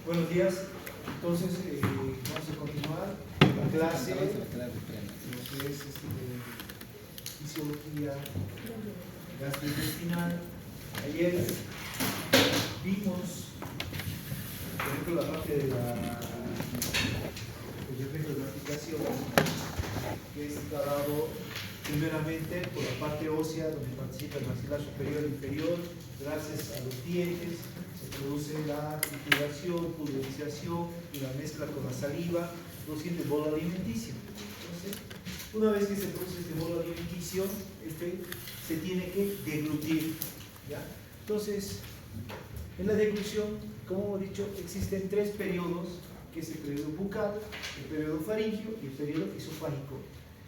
Buenos días. Entonces, vamos a continuar la clase, lo que es fisiología gastrointestinal. Ayer vimos, por ejemplo, la parte del efecto de la aplicación, que es declarado primeramente por la parte ósea, donde participa el maxilar superior e inferior. Gracias a los dientes se produce la trituración, pulverización y la mezcla con la saliva, produciendo el bolo alimenticio. Entonces, una vez que se produce este bolo alimenticio, se tiene que deglutir, ¿ya? Entonces, en la deglución, como hemos dicho, existen tres periodos, que es el periodo bucal, el periodo faríngeo y el periodo esofágico.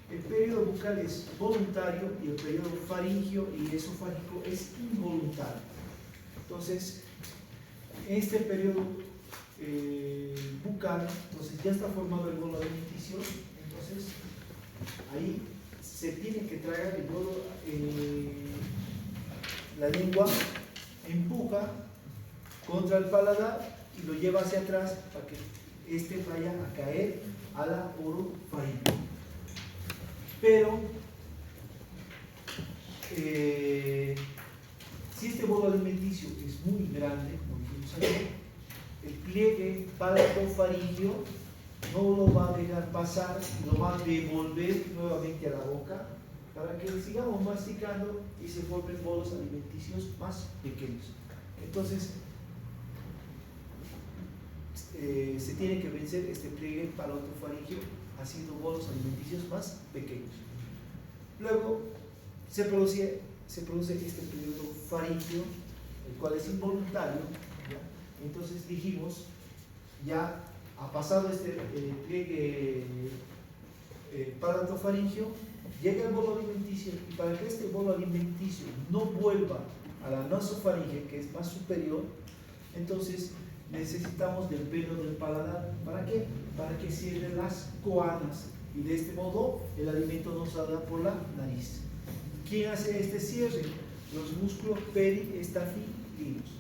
El periodo bucal es voluntario y el periodo faríngeo y esofágico es involuntario. Entonces, en este periodo bucal, entonces ya está formado el bolo alimenticio, entonces ahí se tiene que tragar el bolo, la lengua empuja contra el paladar y lo lleva hacia atrás para que vaya a caer a la orofaringe. Pero si este bolo alimenticio es muy grande, como dijimos ayer, el pliegue palato-faríngeo no lo va a dejar pasar y lo va a devolver nuevamente a la boca para que sigamos masticando y se formen bolos alimenticios más pequeños. Entonces, se tiene que vencer este pliegue palato-faríngeo haciendo bolos alimenticios más pequeños. Luego se produce este periodo faríngeo, el cual es involuntario, ¿ya? Entonces dijimos, ya ha pasado este pliegue palatofaríngeo, llega el bolo alimenticio, y para que este bolo alimenticio no vuelva a la nasofaringe, que es más superior, entonces necesitamos del velo del paladar. ¿Para qué? Para que cierre las coanas y de este modo el alimento no salga por la nariz. ¿Quién hace este cierre? Los músculos periestafilinos,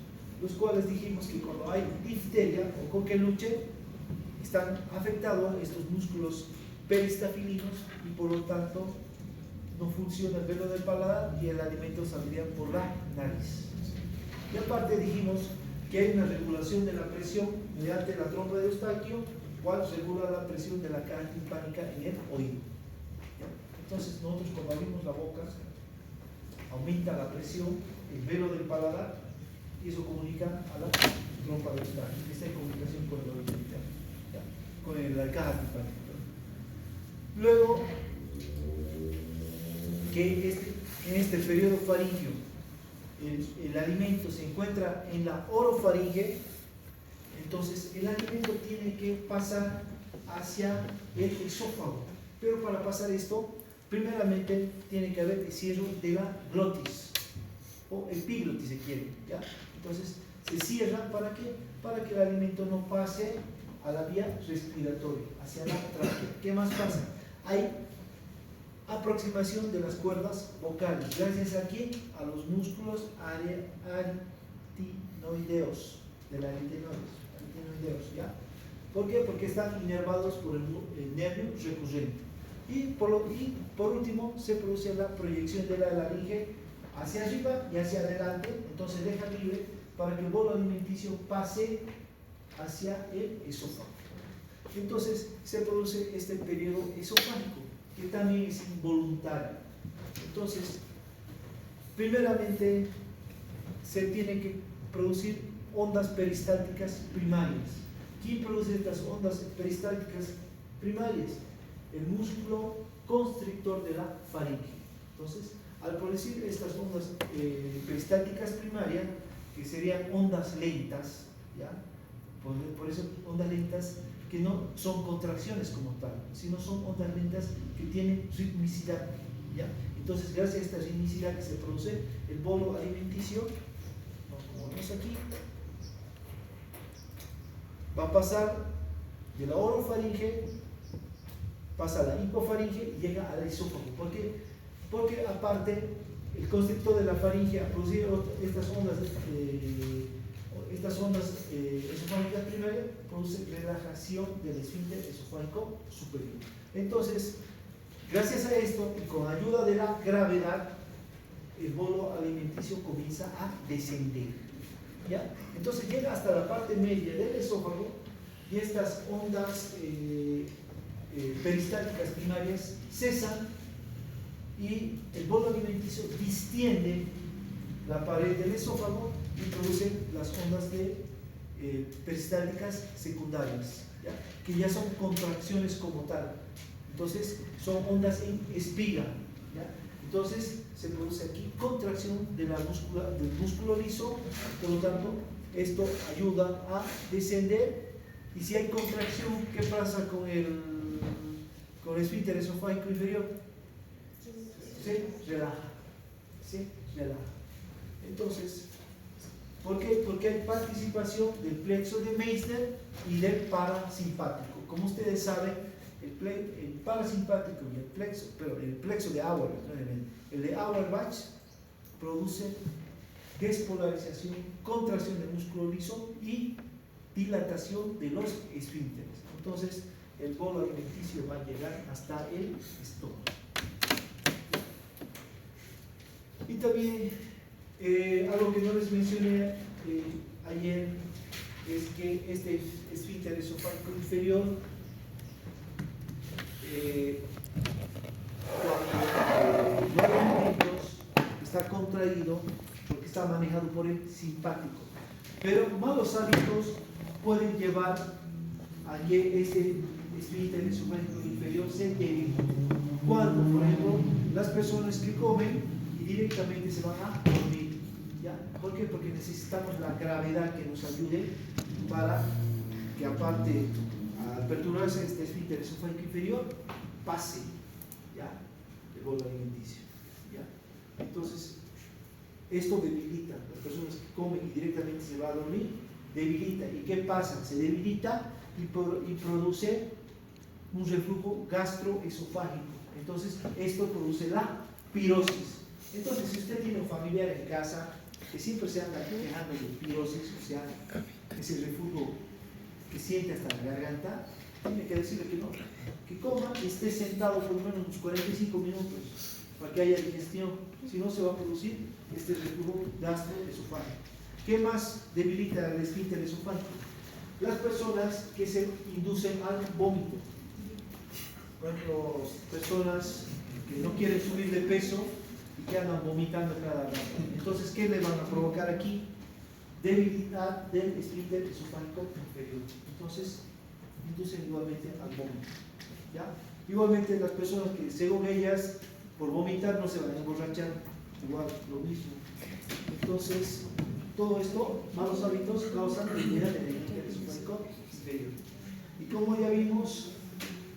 los cuales dijimos que cuando hay difteria o coqueluche están afectados estos músculos peristafilinos y por lo tanto no funciona el velo del paladar y el alimento saldría por la nariz. Y aparte dijimos que hay una regulación de la presión mediante la trompa de Eustaquio, cual regula la presión de la caja timpánica en el oído. ¿Ya? Entonces nosotros cuando abrimos la boca aumenta la presión, el velo del paladar, y eso comunica a la trompa de Eustaquio. Está en comunicación con el oído interno, ¿ya? Con la caja timpánica. Luego, que en este periodo faríngeo el alimento se encuentra en la orofaringe, entonces el alimento tiene que pasar hacia el esófago. Pero para pasar esto, primeramente tiene que haber el cierre de la glotis, o epiglotis se quiere, ¿ya? Entonces se cierra, ¿para qué? Para que el alimento no pase a la vía respiratoria, hacia la tráquea. ¿Qué más pasa? Hay aproximación de las cuerdas vocales. ¿Gracias a quién? A los músculos aritinoideos, de la aritinoideos, ¿ya? ¿Por qué? Porque están inervados por el nervio recurrente. Y por último, se produce la proyección de la laringe hacia arriba y hacia adelante, entonces deja libre para que el bolo alimenticio pase hacia el esófago. Entonces se produce este periodo esofágico, que también es involuntario. Entonces, primeramente se tienen que producir ondas peristálticas primarias. ¿Quién produce estas ondas peristálticas primarias? El músculo constrictor de la faringe. Entonces, al producir estas ondas peristálticas primarias, que serían ondas lentas, ¿ya? Por eso ondas lentas que no son contracciones como tal, sino son ondas lentas que tienen ritmicidad, ¿ya? Entonces, gracias a esta ritmicidad que se produce, el bolo alimenticio, como vemos aquí, va a pasar de la orofaringe, pasa a la hipofaringe y llega al esófago. ¿Por qué? Porque aparte el constrictor de la faringe ha producido estas ondas estas ondas esofágicas primarias producen relajación del esfínter esofágico superior. Entonces, gracias a esto y con ayuda de la gravedad, el bolo alimenticio comienza a descender, ¿ya? Entonces llega hasta la parte media del esófago y estas ondas peristálticas primarias cesan y el bolo alimenticio distiende la pared del esófago y produce las ondas peristálticas secundarias, ¿ya? Que ya son contracciones como tal. Entonces son ondas en espiga, ¿ya? Entonces se produce aquí contracción del músculo liso, por lo tanto esto ayuda a descender. Y si hay contracción, ¿qué pasa con el esfínter esofágico inferior? Se relaja, se relaja. Entonces, ¿por qué? Porque hay participación del plexo de Meissner y del parasimpático. Como ustedes saben, el parasimpático y el plexo de Auerbach, el de Auerbach produce despolarización, contracción del músculo liso y dilatación de los esfínteres. Entonces, el bolo alimenticio va a llegar hasta el estómago. Y también, algo que no les mencioné ayer es que este esfínter esofágico inferior, cuando no hay movimientos, está contraído porque está manejado por el simpático. Pero malos hábitos pueden llevar a que este esfínter esofágico inferior se debilite. Cuando, por ejemplo, las personas que comen y directamente se van a dormir, ¿ya? ¿Por qué? Porque necesitamos la gravedad que nos ayude para que, aparte, al perturbarse este esfínter esofágico inferior, pase, ¿ya?, el bolo alimenticio, ¿ya? Entonces, esto debilita. Las personas que comen y directamente se van a dormir, debilita. ¿Y qué pasa? Se debilita y produce un reflujo gastroesofágico. Entonces, esto produce la pirosis. Entonces, si usted tiene un familiar en casa que siempre se anda quejando de pirosis, o sea, ese reflujo que siente hasta la garganta, tiene que decirle que no, que coma y esté sentado por lo menos unos 45 minutos para que haya digestión. Si no, se va a producir este reflujo gastroesofágico. ¿Qué más debilita el esfínter esofágico? Las personas que se inducen al vómito. Bueno, personas que no quieren subir de peso y que andan vomitando cada rato. Entonces, ¿qué le van a provocar aquí? Debilidad del esfínter esofágico inferior. Entonces, inducen igualmente al vómito, ¿ya? Igualmente, las personas que, según ellas, por vomitar no se van a emborrachar, igual, lo mismo. Entonces, todo esto, malos hábitos, causan debilidad del esfínter esofágico inferior. Y como ya vimos,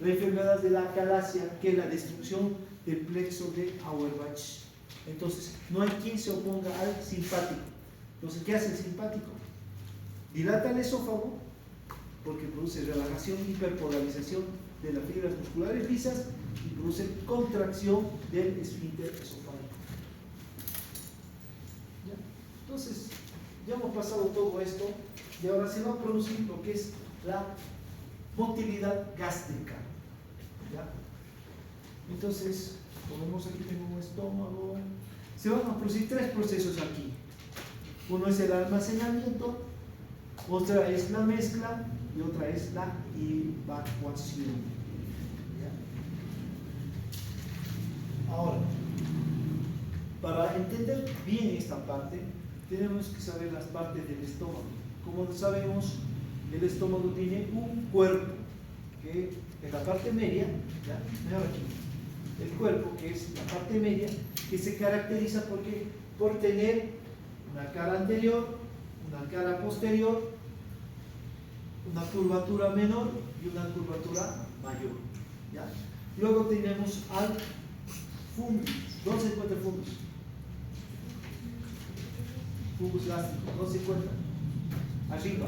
la enfermedad de la acalasia, que es la destrucción del plexo de Auerbach. Entonces, no hay quien se oponga al simpático. Entonces, ¿qué hace el simpático? Dilata el esófago, porque produce relajación y hiperpolarización de las fibras musculares lisas y produce contracción del esfínter esofágico. ¿Ya? Entonces, ya hemos pasado todo esto y ahora se va a producir lo que es la motilidad gástrica. ¿Ya? Entonces, como vemos aquí, tengo un estómago. Se van a producir tres procesos aquí. Uno es el almacenamiento, otra es la mezcla y otra es la evacuación. ¿Ya? Ahora, para entender bien esta parte, tenemos que saber las partes del estómago. Como sabemos, el estómago tiene un cuerpo, que es la parte media, ¿ya? Mira aquí. El cuerpo, que es la parte media, que se caracteriza por tener una cara anterior, una cara posterior, una curvatura menor y una curvatura mayor, ¿ya? Luego tenemos al fundus. ¿Dónde se encuentra el fundus? Fundus gástrico. ¿Dónde se encuentra? Arriba.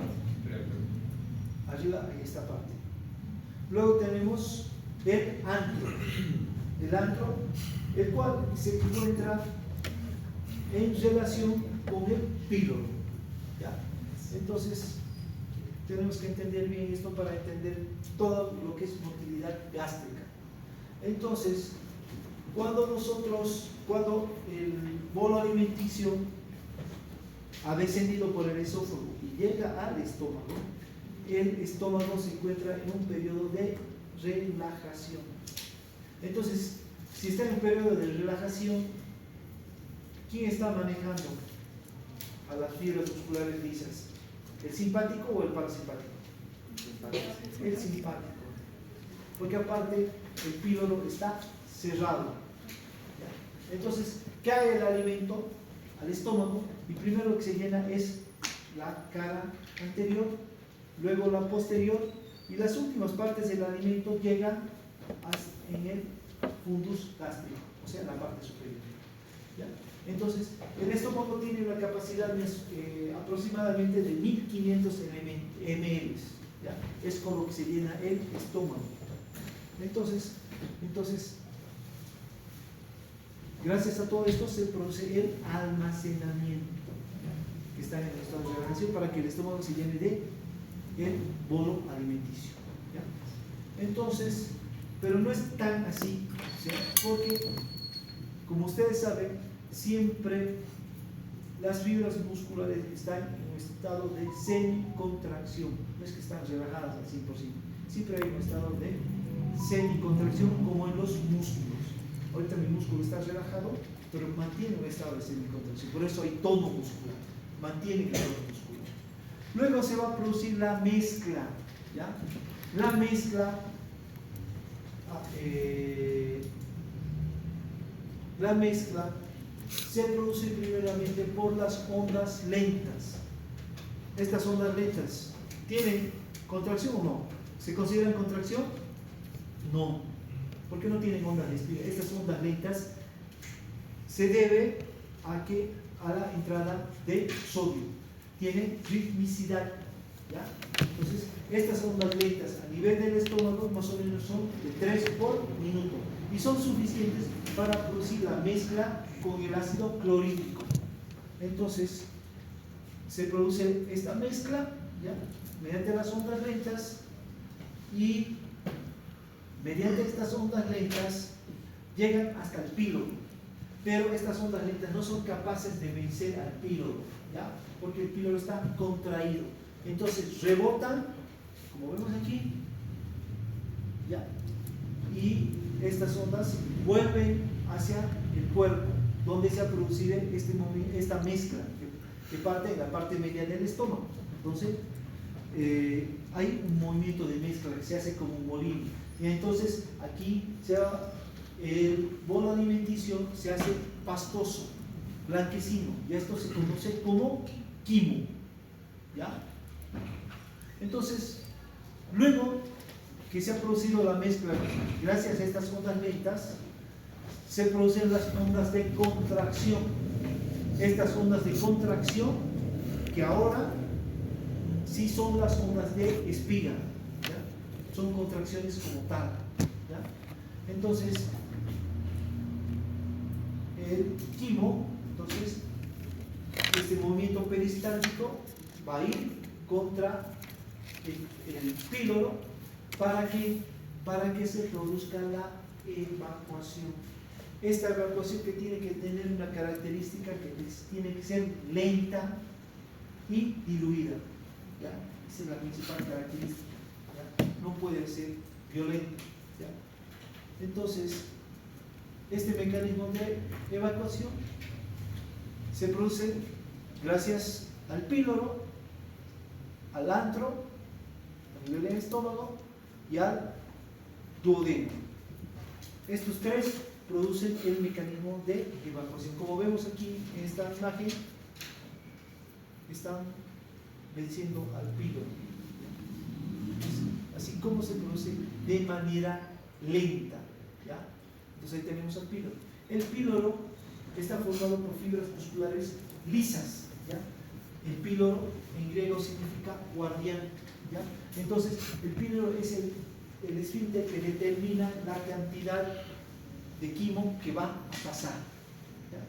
Arriba, en esta parte. Luego tenemos el antro. El antro, el cual se encuentra en relación con el píloro, ¿ya? Entonces, tenemos que entender bien esto para entender todo lo que es motilidad gástrica. Entonces, cuando el bolo alimenticio ha descendido por el esófago y llega al estómago, el estómago se encuentra en un periodo de relajación. Entonces, si está en un periodo de relajación, ¿quién está manejando a las fibras musculares lisas? ¿El simpático o el parasimpático? El simpático. Porque aparte el píloro está cerrado. ¿Ya? Entonces cae el alimento al estómago y primero lo que se llena es la cara anterior, luego la posterior y las últimas partes del alimento llegan en el fundus gástrico, o sea, en la parte superior. ¿Ya? Entonces, el estómago tiene una capacidad aproximadamente de 1500 ml. ¿Ya? Es con lo que se llena el estómago. Entonces, gracias a todo esto se produce el almacenamiento que está en el estado de relajación para que el estómago se llene de el bolo alimenticio. ¿Ya? Entonces, pero no es tan así, ¿sí? Porque, como ustedes saben, siempre las fibras musculares están en un estado de semicontracción, no es que están relajadas al 100%, siempre hay un estado de semicontracción como en los músculos. Ahorita mi músculo está relajado, pero mantiene un estado de semicontracción, por eso hay tono muscular, mantiene el tono muscular. Luego se va a producir la mezcla, ¿ya? La mezcla se produce primeramente por las ondas lentas. Estas ondas lentas ¿tienen contracción o no? ¿Se consideran contracción? No. ¿Por qué no tienen ondas lentas? Estas ondas lentas se debe a la entrada de sodio. Tienen ritmicidad. ¿Ya? Entonces, estas ondas lentas a nivel del estómago más o menos son de 3 por minuto y son suficientes para producir la mezcla con el ácido clorhídrico. Entonces, se produce esta mezcla, ¿ya? Mediante las ondas lentas y mediante estas ondas lentas llegan hasta el píloro, pero estas ondas lentas no son capaces de vencer al píloro, ¿ya? Porque el píloro está contraído. Entonces rebotan, como vemos aquí, ¿ya? Y estas ondas vuelven hacia el cuerpo, donde se ha producido esta mezcla que parte de la parte media del estómago. Entonces, hay un movimiento de mezcla que se hace como un molino. Y entonces, aquí el bolo alimenticio se hace pastoso, blanquecino, y esto se conoce como quimo. ¿Ya? Entonces, luego que se ha producido la mezcla, gracias a estas ondas lentas, se producen las ondas de contracción. Estas ondas de contracción, que ahora sí son las ondas de espiga, ¿ya? Son contracciones como tal, ¿ya? Entonces, el quimo, entonces, este movimiento peristáltico va a ir contra el píloro para que se produzca la evacuación. Esta evacuación que tiene que tener una característica que tiene que ser lenta y diluida, ¿ya? Esa es la principal característica, ¿ya? No puede ser violenta, ¿ya? Entonces, este mecanismo de evacuación se produce gracias al píloro, al antro, a nivel del estómago y al duodeno. Estos tres producen el mecanismo de evacuación. Como vemos aquí en esta imagen, están venciendo al píloro. Así como se produce de manera lenta, ¿ya? Entonces ahí tenemos al píloro. El píloro está formado por fibras musculares lisas, ¿ya? El píloro en griego significa guardián, ¿ya? Entonces el píloro es el esfínter que determina la cantidad de quimo que va a pasar, ¿ya?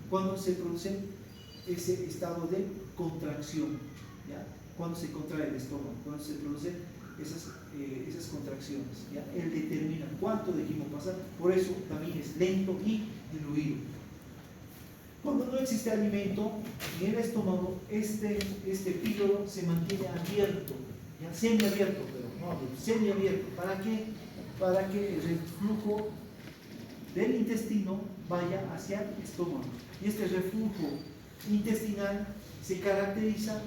Cuando se produce ese estado de contracción, ¿ya? cuando se contrae el estómago, cuando se producen esas contracciones, ¿ya? Él determina cuánto de quimo pasar, por eso también es lento y diluido. Cuando no existe alimento en el estómago, este píloro se mantiene abierto, ¿ya? Semiabierto, pero no, semiabierto. ¿Para qué? Para que el reflujo del intestino vaya hacia el estómago. Y este reflujo intestinal se caracteriza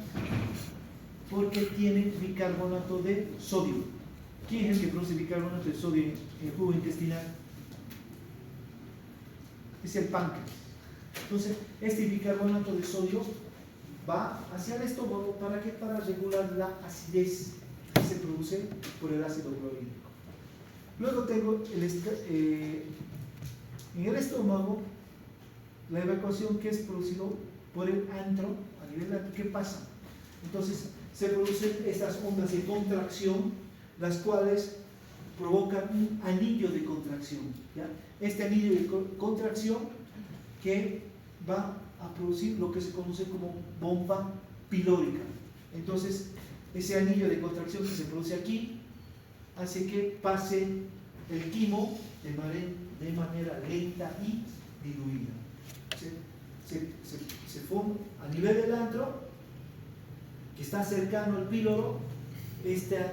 porque tiene bicarbonato de sodio. ¿Quién es el que produce bicarbonato de sodio en el jugo intestinal? Es el páncreas. Entonces, este bicarbonato de sodio va hacia el estómago. ¿Para qué? Para regular la acidez que se produce por el ácido clorhídrico. Luego tengo en el estómago la evacuación que es producido por el antro a nivel de ¿qué pasa? Entonces se producen estas ondas de contracción, las cuales provocan un anillo de contracción, ¿ya? Este anillo de contracción que va a producir lo que se conoce como bomba pilórica. Entonces ese anillo de contracción que se produce aquí hace que pase el quimo de manera lenta y diluida. Se forma a nivel del antro, que está cercano al píloro, estas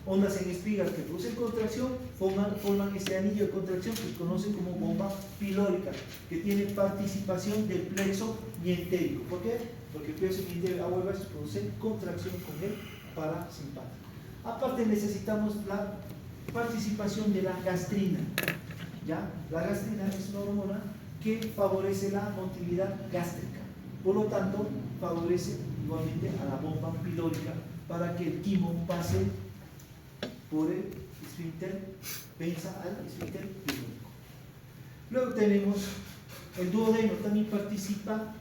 ondas en espigas que producen contracción forman este anillo de contracción que se conoce como bomba pilórica, que tiene participación del plexo mientérico. ¿Por qué? Porque el plexo mientérico agua y vasos produce contracción con el parasimpático. Aparte necesitamos la participación de la gastrina, ¿ya? La gastrina es una hormona que favorece la motilidad gástrica, por lo tanto favorece igualmente a la bomba pilórica para que el quimo pase por el esfínter, venza al esfínter pilórico. Luego tenemos el duodeno, también participa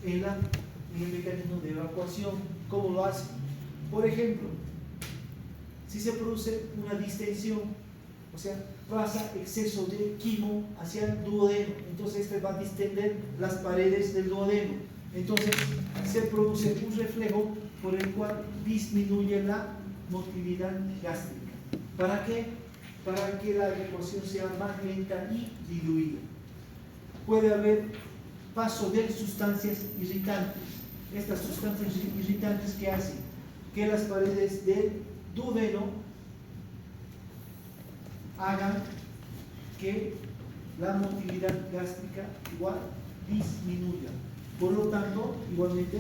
en el mecanismo de evacuación. ¿Cómo lo hace? Por ejemplo, si se produce una distensión, o sea, pasa exceso de quimo hacia el duodeno, entonces este va a distender las paredes del duodeno, entonces se produce un reflejo por el cual disminuye la motilidad gástrica. ¿Para qué? Para que la evacuación sea más lenta y diluida. Puede haber paso de sustancias irritantes. Estas sustancias irritantes que hacen que las paredes del duodeno hagan que la motilidad gástrica igual disminuya. Por lo tanto, igualmente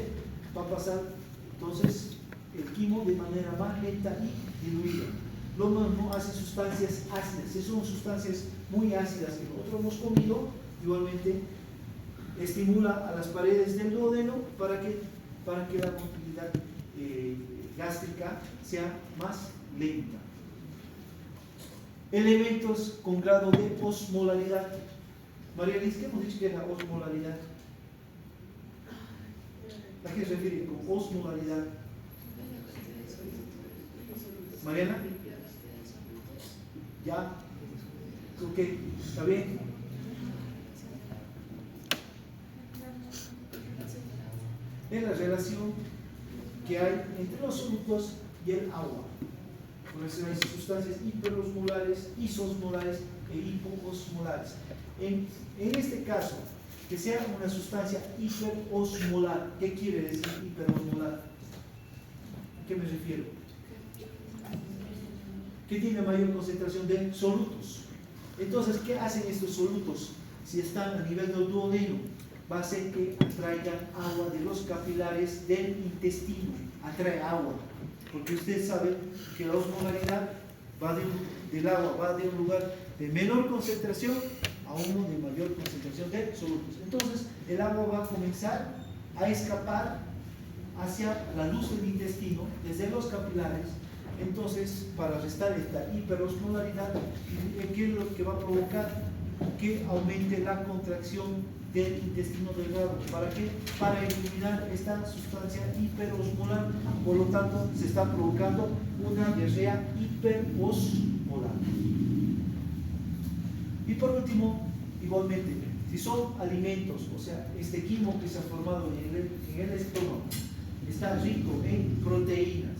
va a pasar entonces el quimo de manera más lenta y diluida. Lo mismo hace sustancias ácidas. Si son sustancias muy ácidas que nosotros hemos comido, igualmente estimula a las paredes del duodeno para que la motilidad gástrica sea más lenta. Elementos con grado de osmolaridad. María Liz, ¿qué hemos dicho que era osmolaridad? ¿A qué se refiere con osmolaridad? Mariana, ¿ya? Ok, ¿está bien? Es la relación que hay entre los solutos y el agua. Por eso hay sustancias hiperosmolares, isosmolares e hipoosmolares. En este caso, que sea una sustancia hiperosmolar, ¿qué quiere decir hiperosmolar? ¿A qué me refiero? Que tiene mayor concentración de solutos. Entonces, ¿qué hacen estos solutos? Si están a nivel del duodeno, va a hacer que atraigan agua de los capilares del intestino, atrae agua, porque usted sabe que la osmolaridad del agua va de un lugar de menor concentración a uno de mayor concentración de solutos. Entonces, el agua va a comenzar a escapar hacia la luz del intestino, desde los capilares. Entonces, para restar esta hiperosmolaridad, ¿qué es lo que va a provocar? Que aumente la contracción del intestino delgado. ¿Para qué? Para eliminar esta sustancia hiperosmolar. Por lo tanto, se está provocando una diarrea hiperosmolar. Y por último, igualmente, si Si son alimentos, o sea, este quimo que se ha formado en el estómago está rico en proteínas,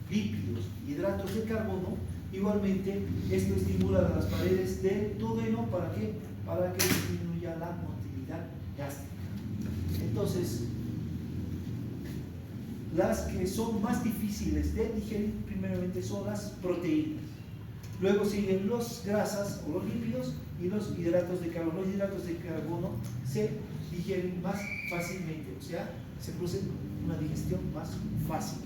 lípidos, hidratos de carbono, igualmente esto estimula las paredes del duodeno. ¿Para qué? Para que disminuya la motilidad gástrica. Entonces, las que son más difíciles de digerir primeramente son las proteínas, luego siguen las grasas o los lípidos y los hidratos de carbono. Los hidratos de carbono se digieren más fácilmente, o sea, se produce una digestión más fácil.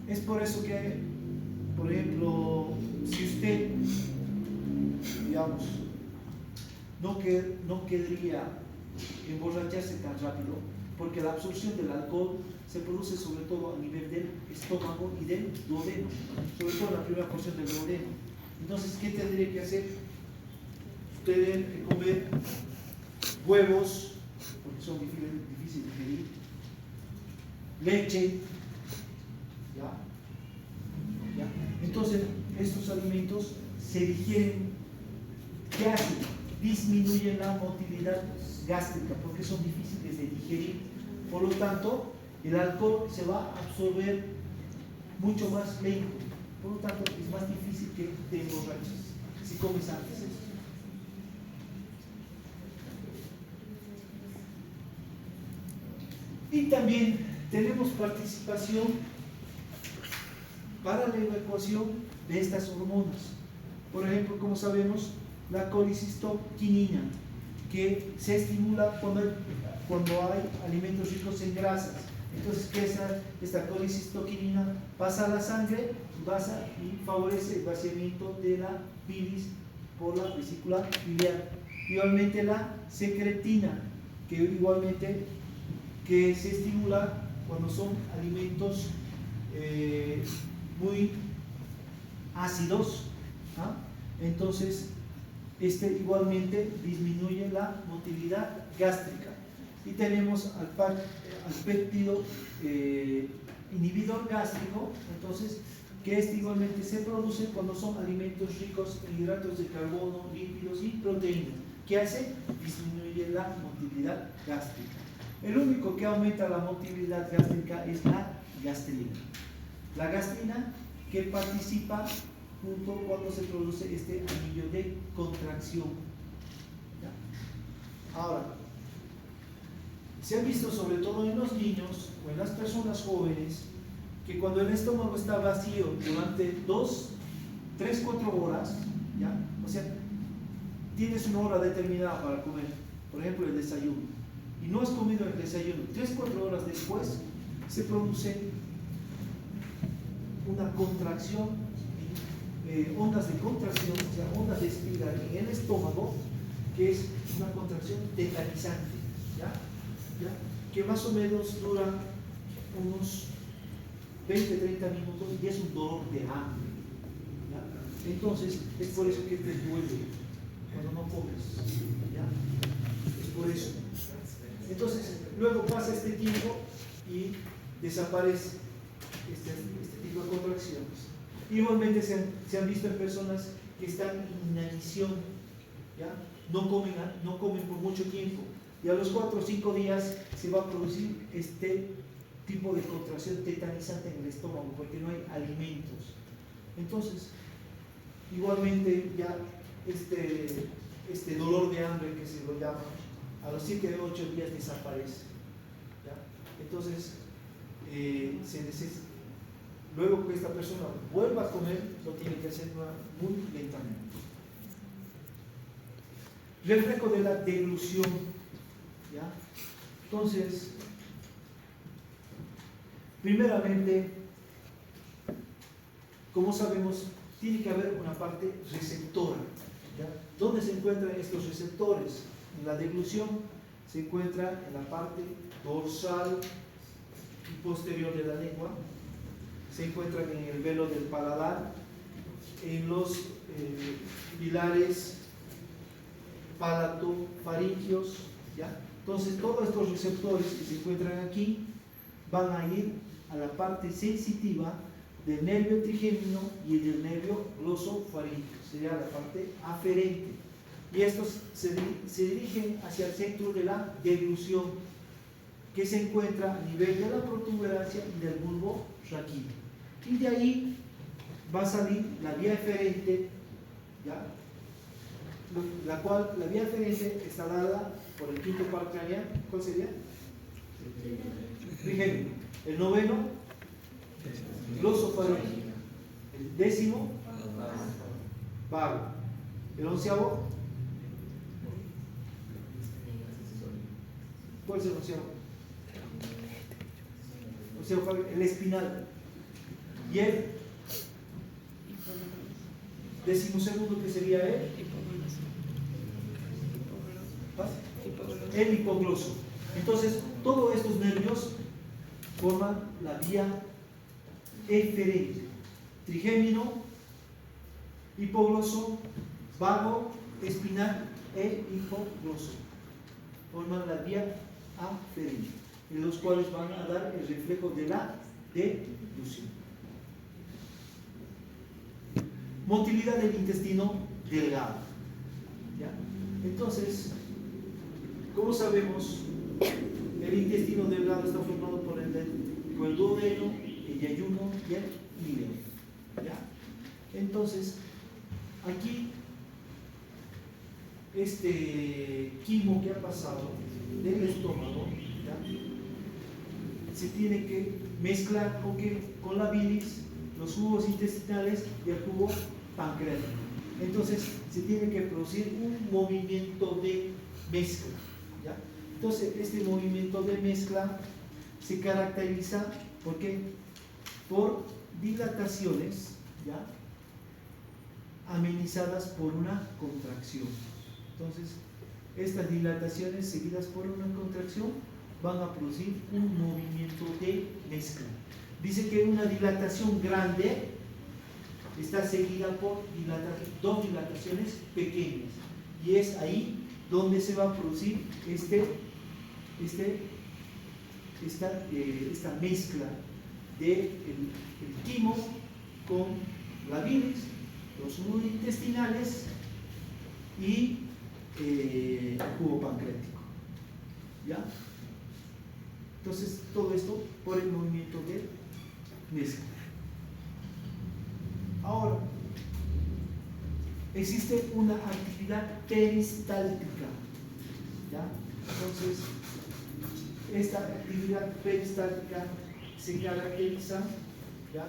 Es por eso que, por ejemplo, si usted, digamos, no querría emborracharse tan rápido, porque la absorción del alcohol se produce sobre todo a nivel del estómago y del duodeno, sobre todo en la primera porción del duodeno. Entonces, ¿qué tendría que hacer? Usted debe comer huevos, porque son difíciles de digerir, leche, ¿ya? Entonces, estos alimentos se digieren, ¿qué hacen? Disminuyen la motilidad gástrica, porque son difíciles de digerir. Por lo tanto, el alcohol se va a absorber mucho más lento. Por lo tanto, es más difícil que te emborraches si comes antes eso. Y también tenemos participación para la evacuación de estas hormonas. Por ejemplo, como sabemos, la colicistoquinina, que se estimula cuando hay alimentos ricos en grasas. Entonces, ¿qué es esta colicistoquinina? Pasa a la sangre y favorece el vaciamiento de la bilis por la vesícula biliar. Igualmente la secretina, que se estimula cuando son alimentos muy ácidos, ¿ah? Entonces, igualmente disminuye la motilidad gástrica. Y tenemos al péptido inhibidor gástrico, entonces, que igualmente se produce cuando son alimentos ricos en hidratos de carbono, lípidos y proteínas. ¿Qué hace? Disminuye la motilidad gástrica. El único que aumenta la motilidad gástrica es la gastrina. La gastrina que participa junto cuando se produce este anillo de contracción. ¿Ya? Ahora, se ha visto sobre todo en los niños o en las personas jóvenes que cuando el estómago está vacío durante 2, 3, 4 horas, ¿ya? O sea, tienes una hora determinada para comer, por ejemplo el desayuno, y no has comido el desayuno, 3, 4 horas después se produce una contracción, ondas de contracción, o sea, ondas de espiral en el estómago, que es una contracción tetanizante, ¿ya? Que más o menos dura unos 20, 30 minutos y es un dolor de hambre, ¿ya? Entonces, es por eso que te duele cuando no comes, ¿ya? Es por eso. Entonces, luego pasa este tiempo y desaparece este tipo de contracciones. Igualmente se han visto en personas que están en inanición, ¿ya? No comen por mucho tiempo, y a los 4 o 5 días se va a producir este tipo de contracción tetanizante en el estómago porque no hay alimentos. Entonces, igualmente ya este dolor de hambre que se lo llama, a los 7 o 8 días desaparece, ¿ya? Entonces, luego que esta persona vuelva a comer, lo tiene que hacer muy lentamente. Reflejo de la deglución, ¿ya? Entonces, primeramente, como sabemos, tiene que haber una parte receptora, ¿ya? ¿Dónde se encuentran estos receptores? En la deglución se encuentra en la parte dorsal y posterior de la lengua, se encuentran en el velo del paladar, en los pilares palato-faringios, ¿ya? Entonces, todos estos receptores que se encuentran aquí van a ir a la parte sensitiva del nervio trigémino y del nervio glosofaríngeo, sería la parte aferente. y estos se dirigen hacia el centro de la deglución, que se encuentra a nivel de la protuberancia y del bulbo raquídeo. Y de ahí va a salir la vía eferente, ¿ya? La vía eferente está dada por el quinto par craneal. ¿Cuál sería? Trigémino. El noveno, glosofaríngeo. El décimo, vago. El onceavo, ¿cuál es el onceavo? El espinal. Y el decimosegundo, que sería el hipogloso. Entonces, todos estos nervios forman la vía eferente: trigémino, hipogloso, vago, espinal e hipogloso. Forman la vía aferente, en los cuales van a dar el reflejo de la deglución. Motilidad del intestino delgado. ¿Ya? Entonces, como sabemos, el intestino delgado está formado por el duodeno, el yeyuno y el íleo. ¿Ya? Entonces, aquí, este quimo que ha pasado del estómago, ¿ya?, se tiene que mezclar con la bilis, los jugos intestinales y el jugo pancreático. Entonces, se tiene que producir un movimiento de mezcla, ¿ya? Entonces, este movimiento de mezcla se caracteriza por dilataciones, ¿ya?, amenizadas por una contracción. Entonces, estas dilataciones seguidas por una contracción van a producir un movimiento de mezcla. Dice que una dilatación grande está seguida por dos dilataciones pequeñas, y es ahí donde se va a producir esta mezcla del quimo con la bilis, los jugos intestinales y el jugo pancreático. ¿Ya? Entonces, todo esto por el movimiento de mezcla. Ahora, existe una actividad peristáltica, ¿ya? Entonces, esta actividad peristáltica se caracteriza, ¿ya?,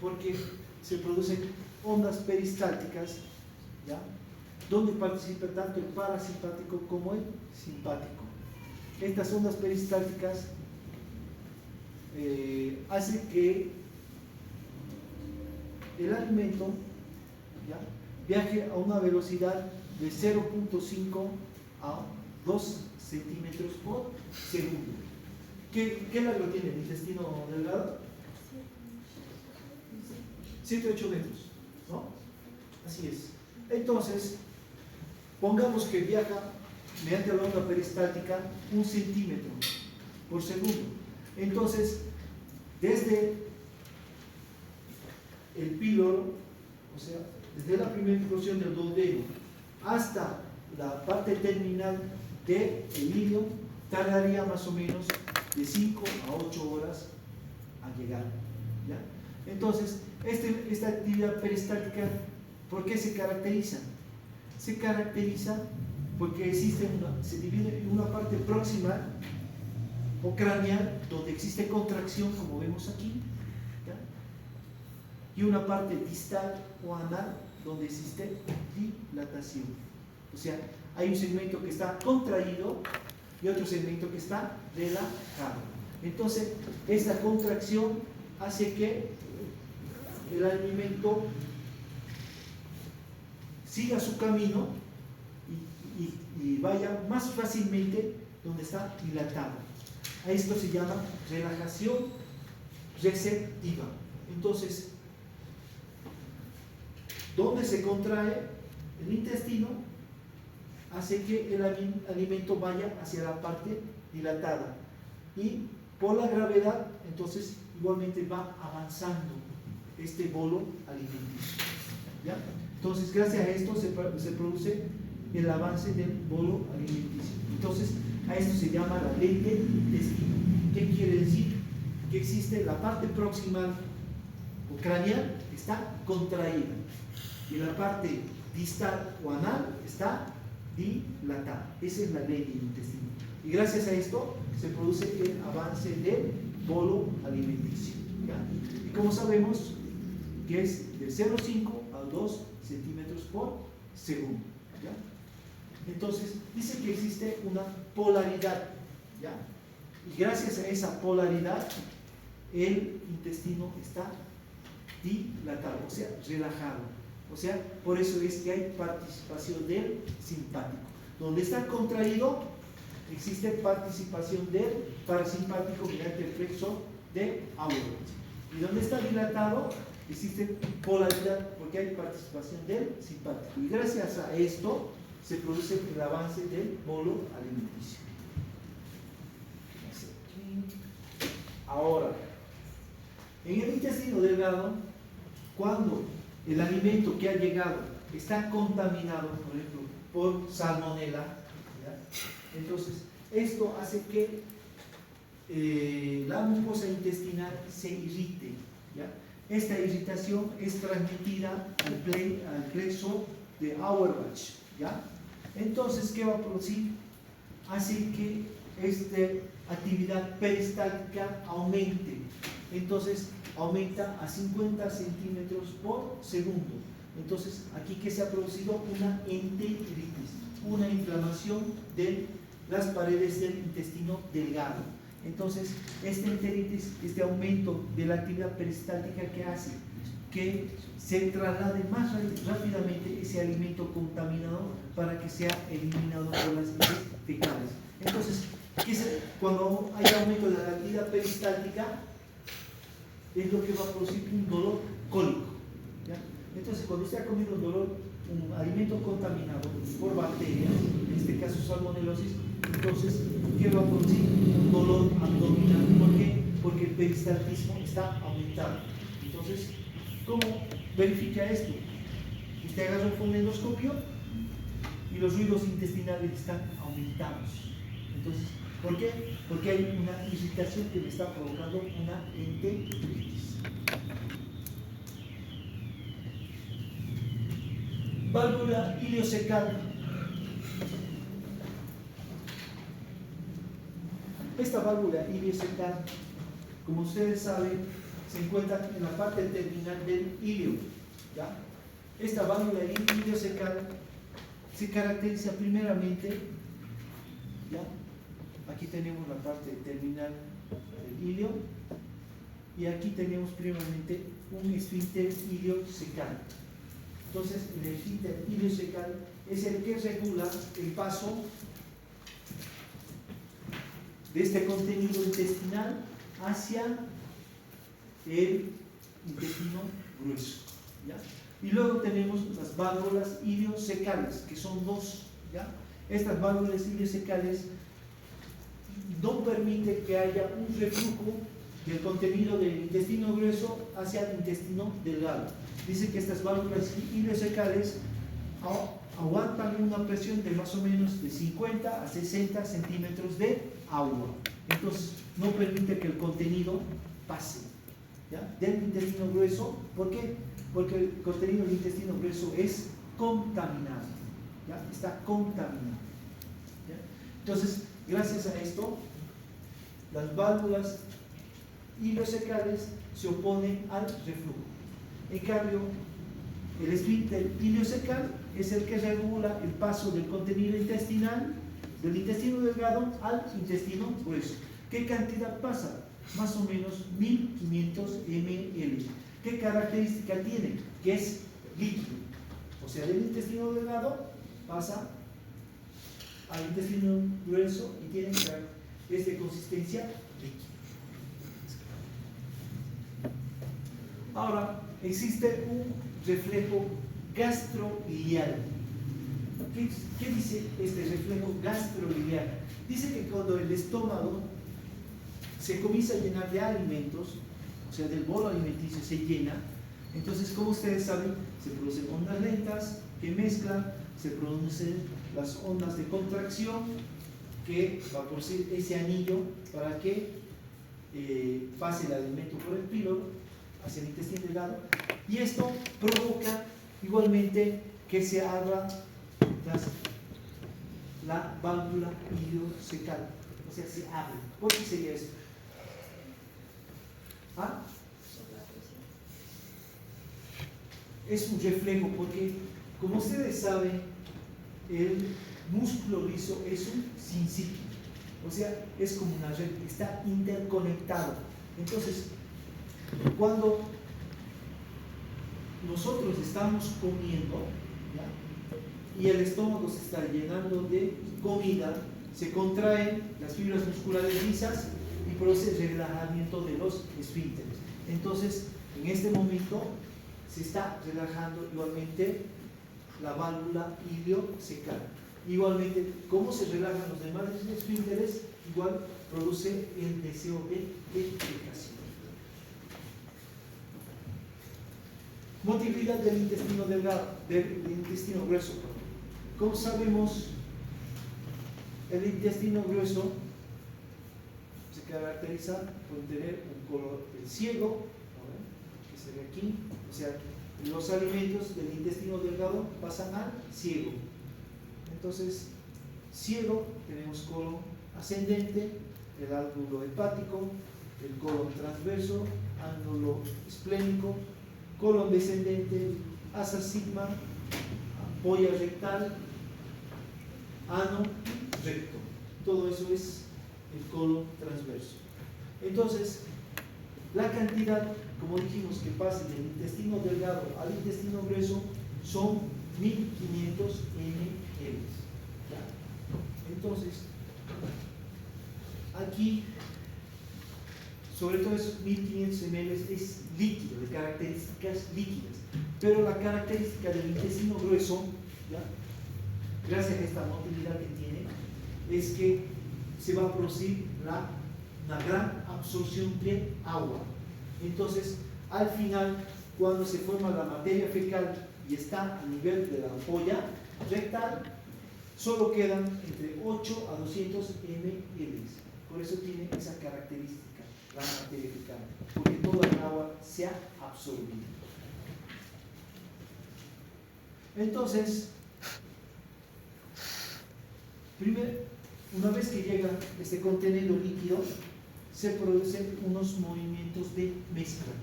porque se producen ondas peristálticas, ¿ya?, donde participa tanto el parasimpático como el simpático. Estas ondas peristálticas hacen que el alimento, ¿ya?, viaje a una velocidad de 0.5 a 2 centímetros por segundo. ¿Qué largo tiene el intestino delgado? 7-8 metros, ¿no? Así es. Entonces, pongamos que viaja mediante la onda peristáltica 1 centímetro por segundo. Entonces, desde el píloro, o sea, desde la primera porción del duodeno hasta la parte terminal del ilio, tardaría más o menos de 5 a 8 horas a llegar, ¿ya? Entonces, esta actividad peristáltica, ¿por qué se caracteriza? Se caracteriza porque se divide en una parte proximal o craneal, donde existe contracción, como vemos aquí, ¿ya?, y una parte distal o anal, donde existe dilatación. O sea, hay un segmento que está contraído y otro segmento que está relajado. Entonces, esta contracción hace que el alimento siga su camino y vaya más fácilmente donde está dilatado. A esto se llama relajación receptiva. Entonces, donde se contrae el intestino hace que el alimento vaya hacia la parte dilatada, y por la gravedad, entonces igualmente va avanzando este bolo alimenticio, ¿ya? Entonces, gracias a esto se produce el avance del bolo alimenticio. Entonces, a esto se llama la ley del intestino. ¿Qué quiere decir? Que existe la parte proximal o craneal está contraída y la parte distal o anal está dilatada. Esa es la ley del intestino. Y gracias a esto se produce el avance del bolo alimenticio. ¿Ya? Y como sabemos que es de 0,5 a 2 centímetros por segundo. ¿Ya? Entonces, dice que existe una polaridad. ¿Ya? Y gracias a esa polaridad, el intestino está dilatado, o sea, relajado. O sea, por eso es que hay participación del simpático. Donde está contraído, existe participación del parasimpático mediante el flexor de Auerbach. Y donde está dilatado, existe polaridad porque hay participación del simpático. Y gracias a esto se produce el avance del bolo alimenticio. Ahora, en el intestino delgado, cuando el alimento que ha llegado está contaminado, por ejemplo, por salmonela, ¿ya? Entonces esto hace que la mucosa intestinal se irrite, ¿ya? Esta irritación es transmitida al plexo de Auerbach, ¿ya? Entonces, ¿qué va a producir? Hace que esta actividad peristáltica aumente. Entonces aumenta a 50 centímetros por segundo. Entonces, aquí que se ha producido una enteritis, una inflamación de las paredes del intestino delgado. Entonces, esta enteritis, este aumento de la actividad peristáltica que hace que se traslade más rápidamente ese alimento contaminado para que sea eliminado por las heces fecales. Entonces, cuando hay aumento de la actividad peristáltica, es lo que va a producir un dolor cólico, ¿ya? Entonces, cuando usted ha comido un alimento contaminado por bacterias, en este caso salmonelosis, entonces, ¿qué va a producir? Un dolor abdominal. ¿Por qué? Porque el peristaltismo está aumentado. Entonces, ¿cómo verifica esto? Usted agarra un fonendoscopio y los ruidos intestinales están aumentados. Entonces, ¿por qué? Porque hay una irritación que le está provocando una enteritis. Válvula iliocecal. Esta válvula iliocecal, como ustedes saben, se encuentra en la parte terminal del ilio, ¿ya? Esta válvula iliocecal se caracteriza primeramente, ¿ya? Aquí tenemos la parte terminal del ilio y aquí tenemos primeramente un esfínter iliocecal. Entonces, el esfínter iliocecal es el que regula el paso de este contenido intestinal hacia el intestino grueso, ¿ya? Y luego tenemos las válvulas iliocecales, que son dos, ¿ya? Estas válvulas iliocecales no permiten que haya un reflujo del contenido del intestino grueso hacia el intestino delgado. Dice que estas válvulas iliocecales aguantan una presión de más o menos de 50 a 60 centímetros de agua. Entonces, no permite que el contenido pase, ¿ya? Del intestino grueso. ¿Por qué? Porque el contenido del intestino grueso es contaminado, ¿ya? Está contaminado, ¿ya? Entonces, gracias a esto, las válvulas iliocecales se oponen al reflujo. En cambio, el esfínter iliocecal es el que regula el paso del contenido intestinal del intestino delgado al intestino grueso. ¿Qué cantidad pasa? Más o menos 1500 ml. ¿Qué característica tiene? Que es líquido. O sea, del intestino delgado pasa al intestino grueso y tiene es de consistencia líquida. Ahora, existe un reflejo gastroiliar. ¿Qué dice este reflejo gastroiliar? Dice que cuando el estómago se comienza a llenar de alimentos, o sea, del bolo alimenticio se llena, entonces, como ustedes saben, se producen ondas lentas, que mezclan, se producen las ondas de contracción que va a producir ese anillo para que pase el alimento por el píloro hacia el intestino delgado, y esto provoca igualmente que se abra la válvula ileocecal, o sea, se abre. ¿Por qué sería eso? ¿Ah? Es un reflejo, porque como ustedes saben, el músculo liso es un sincípio, o sea, es como una red, está interconectado. Entonces, cuando nosotros estamos comiendo, ¿ya?, y el estómago se está llenando de comida, se contraen las fibras musculares lisas y produce el relajamiento de los esfínteres. Entonces, en este momento se está relajando igualmente la válvula ileocecal. Igualmente, como se relajan los demás esfínteres, igual produce el deseo de defecación. Motilidad del intestino delgado, del intestino grueso. Como sabemos, el intestino grueso se caracteriza por tener un color ciego, que se ve aquí, o sea, los alimentos del intestino delgado pasan al ciego. Entonces, ciego, tenemos colon ascendente, el ángulo hepático, el colon transverso, ángulo esplénico, colon descendente, asa sigma, ampolla rectal, ano recto. Todo eso es el colon transverso. Entonces, la cantidad, como dijimos, que pasa del intestino delgado al intestino grueso son 1500 ml. Entonces, aquí, sobre todo esos 1500 ml es líquido, de características líquidas. Pero la característica del intestino grueso, ¿ya?, gracias a esta motilidad que tiene, es que se va a producir una gran absorción de agua. Entonces, al final, cuando se forma la materia fecal y está a nivel de la ampolla rectal, solo quedan entre 8 a 200 ml. Por eso tiene esa característica, la materia fecal, porque toda el agua se ha absorbido. Entonces, primero, una vez que llega este contenido líquido, se producen unos movimientos de mezcla.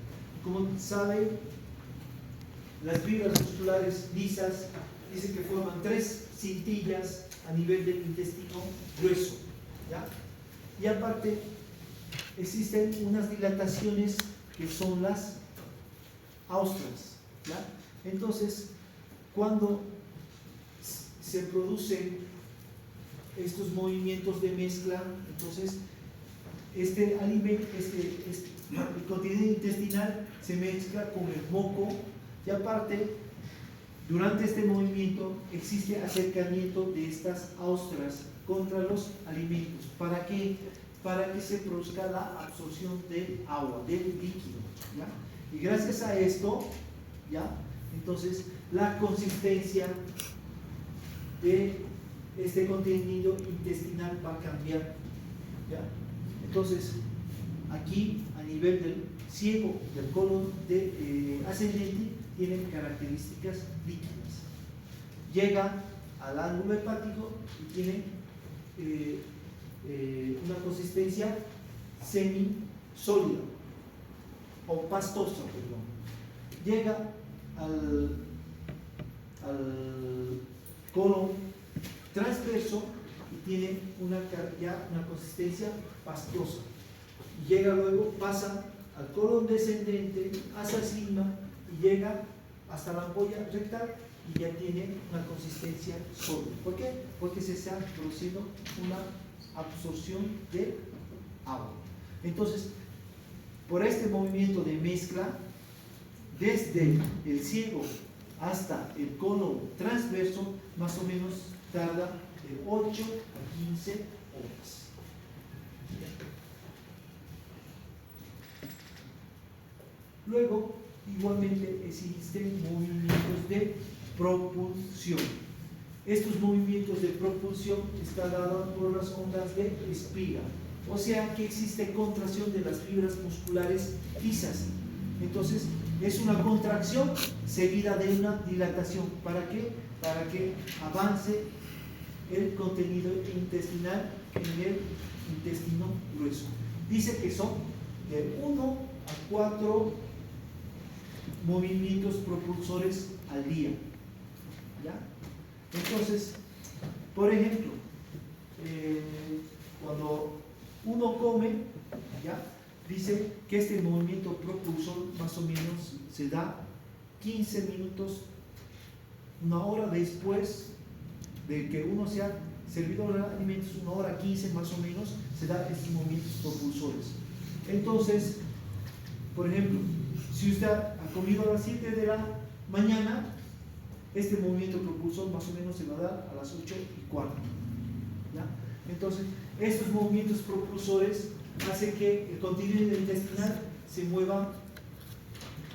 Como saben, las fibras musculares lisas dicen que forman 3 cintillas a nivel del intestino grueso, ¿ya? Y aparte existen unas dilataciones que son las austras, ¿ya? Entonces, cuando se producen estos movimientos de mezcla, entonces este alimento, el contenido intestinal se mezcla con el moco, y aparte, durante este movimiento existe acercamiento de estas austras contra los alimentos. ¿Para qué? Para que se produzca la absorción del agua, del líquido, ¿ya? Y gracias a esto, ¿ya?, entonces la consistencia de este contenido intestinal va a cambiar, ¿ya? Entonces, aquí a nivel del ciego, del colon ascendente, tienen características líquidas. Llega al ángulo hepático y tiene una consistencia semisólida o pastosa, perdón. Llega al colon transverso y tiene ya una consistencia pastosa. Y llega luego, pasa al colon descendente, asa sigma, y llega hasta la ampolla rectal y ya tiene una consistencia sólida. ¿Por qué? Porque se está produciendo una absorción de agua. Entonces, por este movimiento de mezcla, desde el ciego hasta el colon transverso, más o menos tarda de 8 a 15 horas. Luego, igualmente existen movimientos de propulsión. Estos movimientos de propulsión están dados por las ondas de espiga. O sea que existe contracción de las fibras musculares lisas. Entonces, es una contracción seguida de una dilatación. ¿Para qué? Para que avance el contenido intestinal en el intestino grueso. Dice que son de 1 a 4 movimientos propulsores al día. ¿Ya? Entonces, por ejemplo, cuando uno come, ¿ya? Dice que este movimiento propulsor más o menos se da 15 minutos, una hora después de que uno sea servidor de alimentos, 1 hora 15 más o menos, se da estos movimientos propulsores. Entonces, por ejemplo, si usted ha comido a las 7 de la mañana, este movimiento propulsor más o menos se va a dar a las 8:15. ¿Ya? Entonces, estos movimientos propulsores hacen que el contenido intestinal se mueva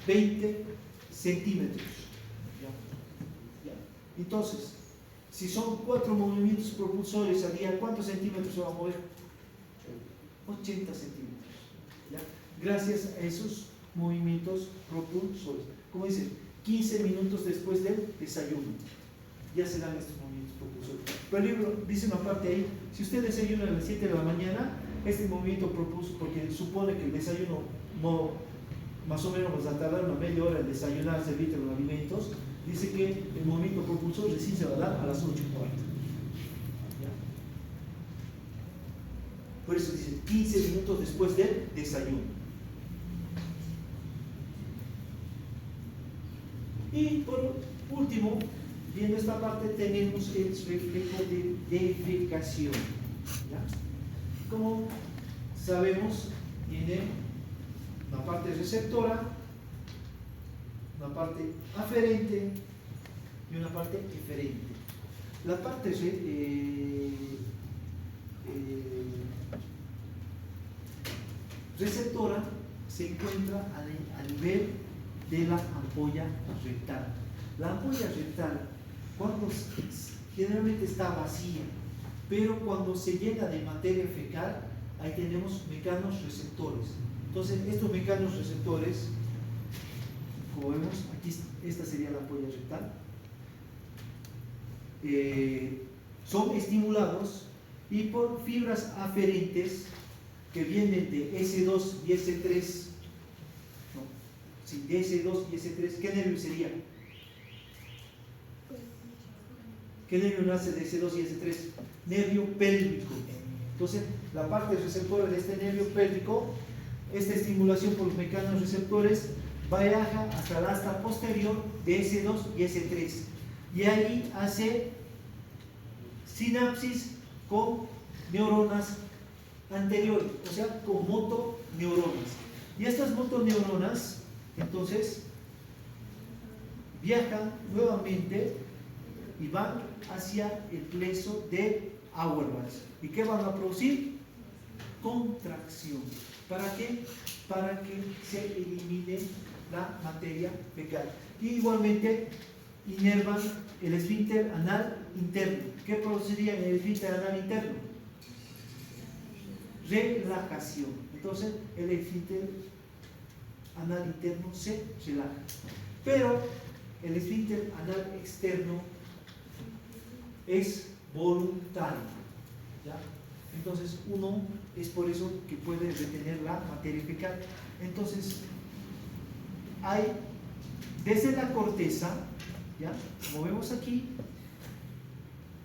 20 centímetros. ¿Ya? ¿Ya? Entonces, si son 4 movimientos propulsores al día, ¿cuántos centímetros se va a mover? 80 centímetros. ¿Ya? Gracias a esos movimientos propulsores. Como dice, 15 minutos después del desayuno ya se dan estos movimientos propulsores. Pero el libro dice una parte ahí: si usted desayuna a las 7 de la mañana, este movimiento propulsor, porque supone que el desayuno más o menos nos va a tardar una media hora en desayunar, servirte los alimentos, dice que el movimiento propulsor recién se va a dar a las 8:40. Por eso dice 15 minutos después del desayuno. Y por último, viendo esta parte, tenemos el reflejo de defecación. ¿Ya? Como sabemos, tiene una parte receptora, una parte aferente y una parte eferente. La parte receptora se encuentra a nivel de la ampolla rectal. La ampolla rectal, generalmente está vacía, pero cuando se llena de materia fecal, ahí tenemos mecanos receptores. Entonces, estos mecanos receptores, como vemos, aquí esta sería la ampolla rectal, son estimulados y por fibras aferentes que vienen de S2 y S3. Sí, de S2 y S3, ¿qué nervio sería? ¿Qué nervio nace de S2 y S3? Nervio pélvico. Entonces, la parte receptora de este nervio pélvico, esta estimulación por los mecanos receptores, viaja hasta el asta posterior de S2 y S3. Y ahí hace sinapsis con neuronas anteriores, o sea, con motoneuronas. Y estas motoneuronas, entonces, viajan nuevamente y van hacia el pleso de Auerbach. ¿Y qué van a producir? Contracción. ¿Para qué? Para que se elimine la materia fecal. Y igualmente inervan el esfínter anal interno. ¿Qué produciría en el esfínter anal interno? Relajación. Entonces, el esfínter anal interno se relaja. Pero el esfínter anal externo es voluntario. ¿Ya? Entonces, uno es por eso que puede retener la materia fecal. Entonces, hay desde la corteza, ¿ya? Como vemos aquí,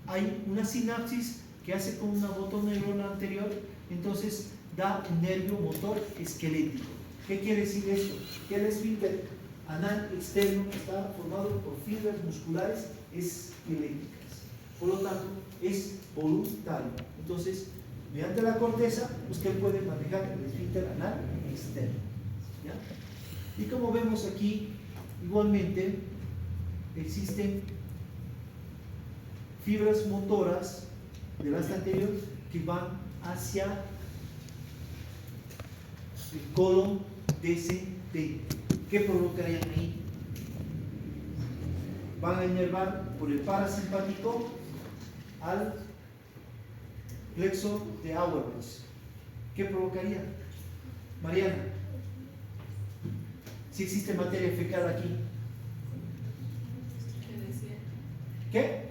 hay una sinapsis que hace con una motoneurona anterior, entonces da un nervio motor esquelético. ¿Qué quiere decir esto? Que el esfínter anal externo está formado por fibras musculares esqueléticas. Por lo tanto, es voluntario. Entonces, mediante la corteza, usted puede manejar el esfínter anal externo. ¿Ya? Y como vemos aquí, igualmente, existen fibras motoras del asta anterior que van hacia el colon descendente. ¿Qué provocarían ahí? van a inervar por el parasimpático al plexo de Auerbach. ¿Qué provocaría? Mariana, si existe materia fecal aquí, ¿qué?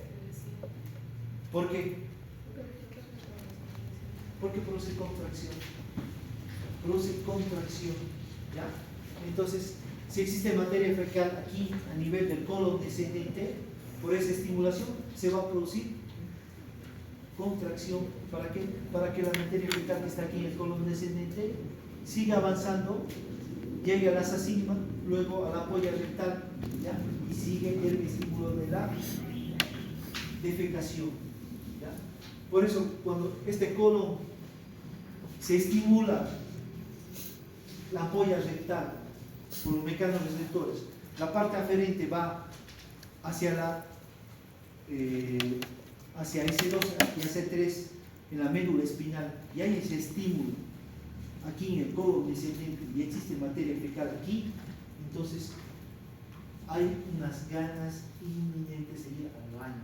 ¿Por qué? Porque produce contracción. Produce contracción, ¿ya? Entonces, si existe materia fecal aquí a nivel del colon descendente, por esa estimulación se va a producir contracción. ¿Para qué? Para que la materia fecal que está aquí en el colon descendente siga avanzando, llegue a la sasigma, luego a la polla rectal, ¿ya? Y sigue el estímulo de la defecación, ¿ya? Por eso, cuando este colon se estimula la polla rectal por los mecanos receptores, la parte aferente va hacia hacia S2 y S3 en la médula espinal, y hay ese estímulo aquí en el colon descendente y existe materia fecal aquí, entonces hay unas ganas inminentes de ir al baño,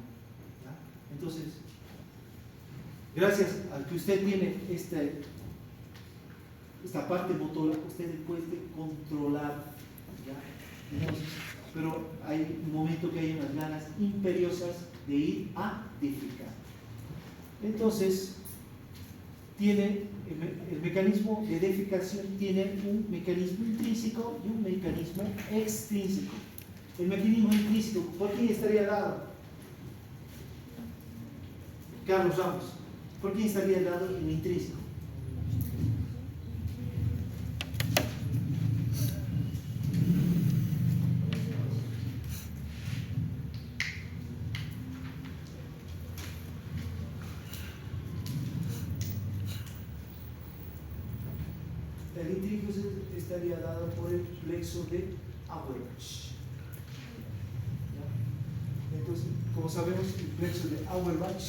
¿ya? Entonces, gracias a que usted tiene esta parte motora, usted puede controlar, ¿ya? Entonces, pero hay un momento que hay unas ganas imperiosas de ir a defecar. Entonces, tiene el mecanismo de defecación, tiene un mecanismo intrínseco y un mecanismo extrínseco. El mecanismo intrínseco, ¿por quién estaría al lado? Carlos Ramos, ¿por quién estaría al lado en el intrínseco? El intrínseco estaría dado por el plexo de Auerbach. Entonces, como sabemos, el plexo de Auerbach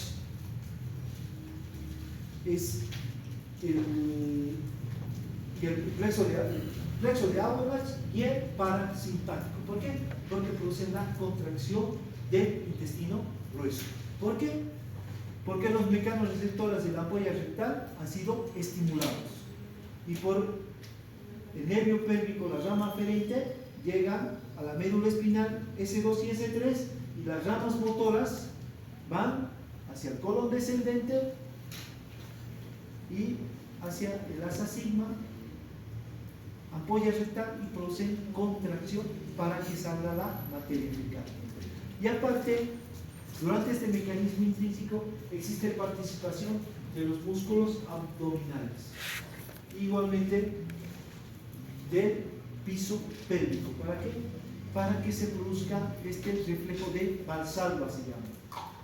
es el plexo de Auerbach y el parasimpático. ¿Por qué? Porque producen la contracción del intestino grueso. ¿Por qué? Porque los mecanos receptores de la polla rectal han sido estimulados. Y por el nervio pélvico, la rama aferente, llegan a la médula espinal S2 y S3, y las ramas motoras van hacia el colon descendente y hacia el asa sigma, ampolla rectal, y producen contracción para que salga la materia fecal. Y aparte, durante este mecanismo intrínseco existe participación de los músculos abdominales, igualmente del piso pélvico. ¿Para qué? Para que se produzca este reflejo de Valsalva, se llama.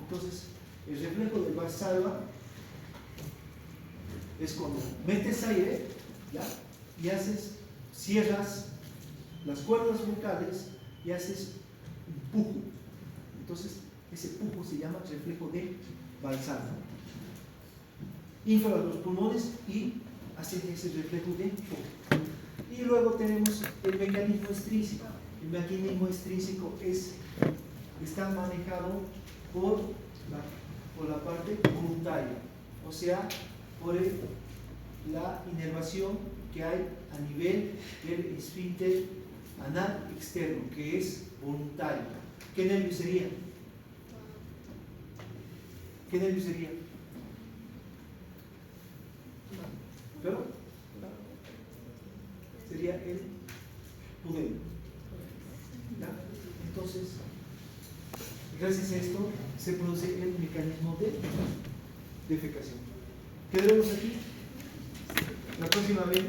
Entonces, el reflejo de Valsalva es cuando metes aire, ¿ya? Y cierras las cuerdas vocales y haces un pujo. Entonces, ese pujo se llama reflejo de Valsalva. Infla los pulmones y hace ese reflejo de pujo. Y luego tenemos el mecanismo extrínseco. El mecanismo extrínseco está manejado por la parte voluntaria, o sea, por la inervación que hay a nivel del esfínter anal externo, que es voluntario. ¿Qué nervio sería? ¿Qué nervio sería? ¿Pero? Sería el pudendo. ¿Ya? Entonces, gracias a esto se produce el mecanismo de defecación. ¿Qué vemos aquí? La próxima vez